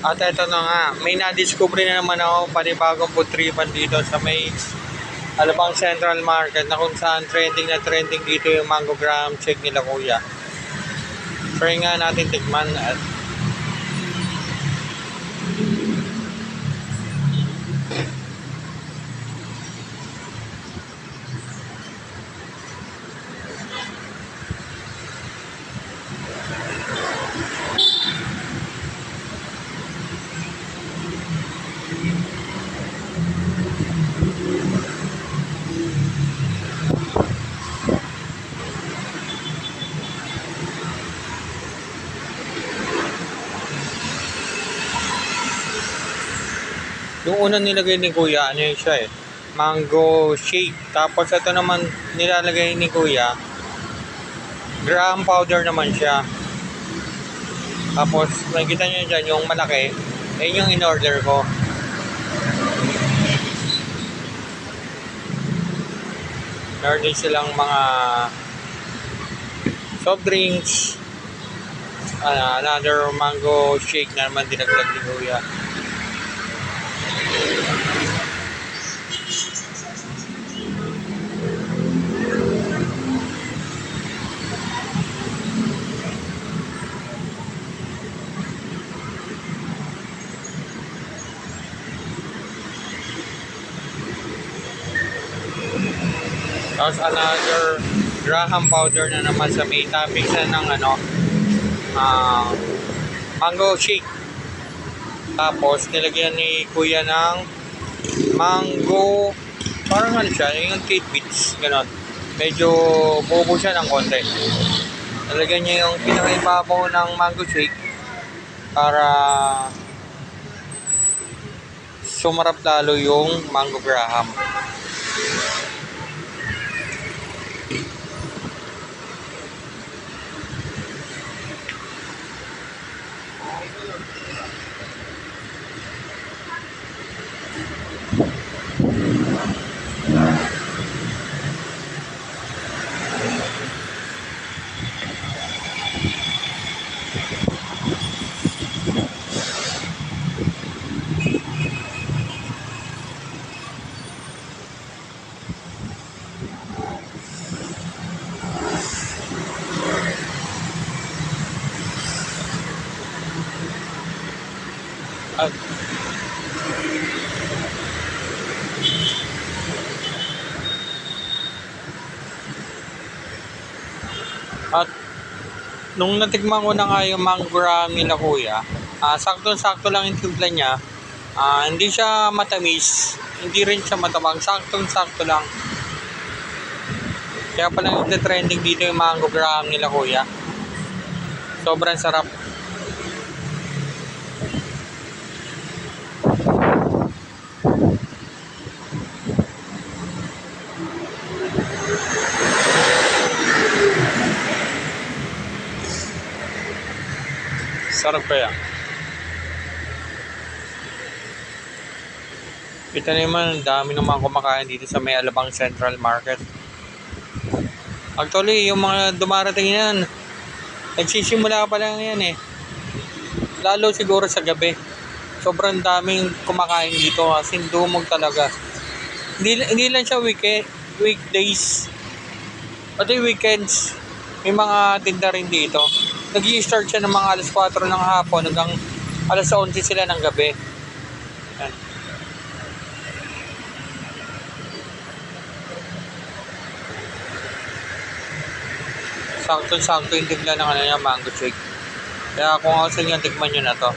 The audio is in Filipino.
At eto na nga, may na-discover na naman ako panibagong food tripan dito sa may Alabang Central Market na kung saan trending na trending dito yung mango graham shake nila kuya. Try nga natin tikman at yung unang nilagay ni kuya, ano yun siya mango shake. Tapos ito naman nilalagay ni kuya, graham powder naman siya. Tapos makikita nyo dyan yung malaki, yun yung in-order ko. In-order silang mga soft drinks, another mango shake na naman dinagdag ni kuya. Tapos another graham powder na naman sa may toppings na ng mango shake. Tapos nilagyan ni kuya ng mango, parang ano siya, yung tidbits, ganon. Medyo bobo siya ng konti. Nilagyan niya yung pinakaibabaw ng mango shake para sumarap lalo yung mango graham. At nung natikman ko na nga yung mango graham nila kuya, saktong-sakto lang yung timpla niya. Hindi siya matamis, hindi rin siya matabang, saktong-sakto lang. Kaya pala yung trending dito yung mango graham nila kuya. Sobrang sarap. Sarap kaya. Kita naman, dami naman kumakain dito sa may Alabang Central Market. Actually, yung mga dumarating yan, nagsisimula pa lang yan Lalo siguro sa gabi. Sobrang daming kumakain dito kasi dumog talaga. Hindi lang siya weekdays. Pati weekends, may mga tinda rin dito. Nag-i-start siya ng mga alas 4 ng hapon hanggang alas 11 sila ng gabi. Yan. Sakto-sakto yung tigla ng mango shake. Kaya kung gusto nyo, tikman nyo na to.